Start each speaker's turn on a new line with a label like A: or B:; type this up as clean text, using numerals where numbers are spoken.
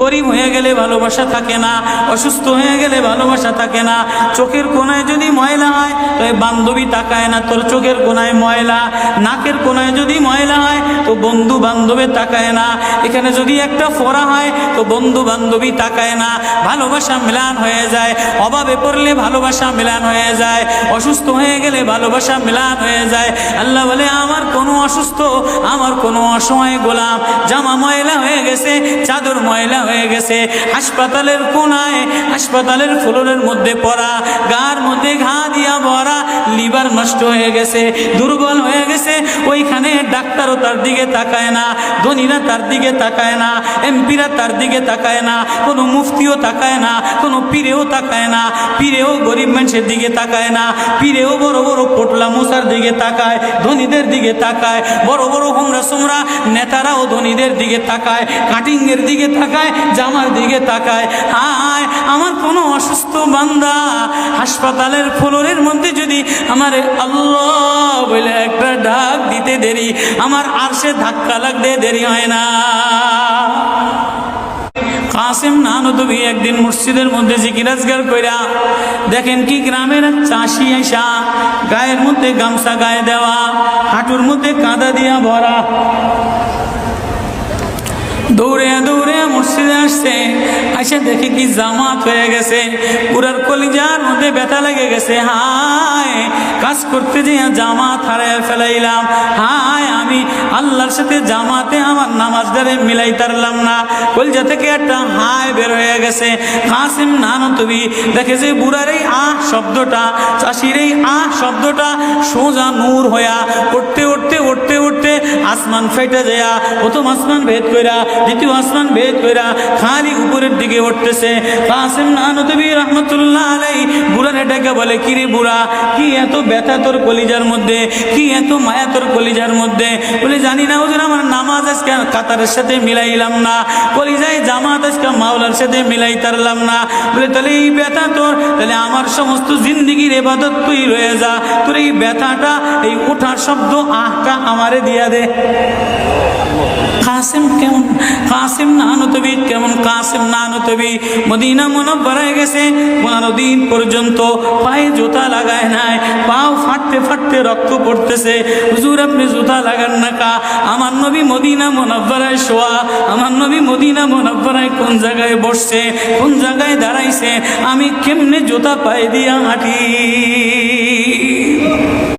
A: গরিব হয়ে গেলে ভালোবাসা থাকে না, অসুস্থ হয়ে গেলে ভালোবাসা থাকে না। চোখের কোনায় যদি ময়লা হয় তো বান্ধবী তাকায় না তোর চোখের কোনায় ময়লা, নাকের কোনায় যদি ময়লা হয় তো বন্ধু বান্ধবে তাকায় না, এখানে যদি একটা ফোড়া হয় তো বন্ধু বান্ধবী তাকায় না। ভালোবাসা মিলান হয়ে যায়, অভাবে পড়লে ভালোবাসা মিলান হয়ে যায়, অসুস্থ হয়ে গেলে ভালোবাসা মিলান হয়ে যায়। আল্লাহ বলে আমার কোনো অসুস্থ, আমার কোনো অসহায় গোলাম জামা ময়লা হয়ে গেছে, চাদর ময়লা হয়ে গেছে, হাসপাতালের কোনায় হাসপাতালের ফ্লোরের মধ্যে পড়া, গার মধ্যে ঘা দিয়া ভরা, লিভার নষ্ট হয়ে গেছে, দুর্বল হয়ে গেছে, ওইখানে ডাক্তারও তার দিকে তাকায় না, ধনীরা তার দিকে তাকায় না, এমপিরা তার দিকে তাকায় না, কোনো মুফতিও তাকায় না, কোনো পীরেও তাকায় না, পীরেও গরিব মানুষের দিকে তাকায় না, পীরেও বড় বড় পোটলা মশার দিকে তাকায়, ধনীদের দিকে তাকায়, বড় বড় হোমরা সোমরা নেতারাও ধনীদের দিকে তাকায়, কাটিংয়ের দিকে তাকায়, জামার দিকে তাকায়। হায় আমার কোনো অসুস্থ বান্দা হাসপাতালের ফ্লোরের মধ্যে যদি আমার আল্লাহ বলে একটা ডাক দিতে দেরি, আমার আরশে ধাক্কা লাগতে দেরি হয় না। কাসেম নানতুবি একদিন মসজিদের মধ্যে জিকির আজগার কইরা দেখেন কি গ্রামের চাষি আইসা গায়ের মধ্যে গামছা গায়ে দেওয়া, হাঁটুর মধ্যে কাদা দিয়া ভরা, দৌড়ে দৌড়ে মসজিদে আসছে, আইসা দেখে কি জামাত হয়ে গেছে, পুরার কলিজার মধ্যে ব্যথা লেগে গেছে। হায় কাজ করতে যে জামাত হারায় ফেলাইলাম, হায় আমি আল্লাহর সাথে জামাতে আমার নামাজদারে মিলাই তারলাম না, কলিজা থেকে একটা হায় বের হয়ে গেছে। কাসেম নানতুবি দেখে যে বুড়ার এই আহ শব্দটা, চাষির এই আহ শব্দটা সোজা নূর হইয়া উঠতে উঠতে উঠতে উঠতে আসমান ফেটে যায়, প্রথম আসমান ভেদ কইরা দ্বিতীয় আসমান ভেদ কইরা খালি উপরের দিকে উঠতেছে। কাসেম নানতুবি রহমতুল্লাহ আলাইহি বুড়ারে ডেকে বলে কিরে বুড়া, কি এত ব্যথা তোর কলিজার মধ্যে, কি এত মায়া তোর কলিজার মধ্যে? বলে জানি না হুজুর, আমার নামাজ আজকে কাতারের সাথে মিলাইলাম না, কলিজায় জামাত আজকে মাওলার সাথে মিলাই তারলাম না। বলে তাহলে এই ব্যথা তোর, তাহলে আমার সমস্ত জিন্দিগির ইবাদত তুই রয়ে যা, তোর এই ব্যথাটা এই ওঠার শব্দ আহটা আমারে দিয়া দে। কাসেম কেমন, কাসেম নানতুবি কেমন, কাসেম নানতুবি মদিনা মুনাওয়ারায় গেছে, 15 দিন পর্যন্ত পায়ে জুতা লাগায় নাই, পাও ফাটতে ফাটতে রক্ত পড়তেছে। হুজুর আপনি জুতা লাগান না কা? আমার নবী মদিনা মুনাওয়ারায় শোয়া, আমার নবী মদিনা মুনাওয়ারায় কোন জায়গায় বসছে, কোন জায়গায় দাঁড়াইছে, আমি কেমনে জুতা পায়ে দিয়া হাঁটি?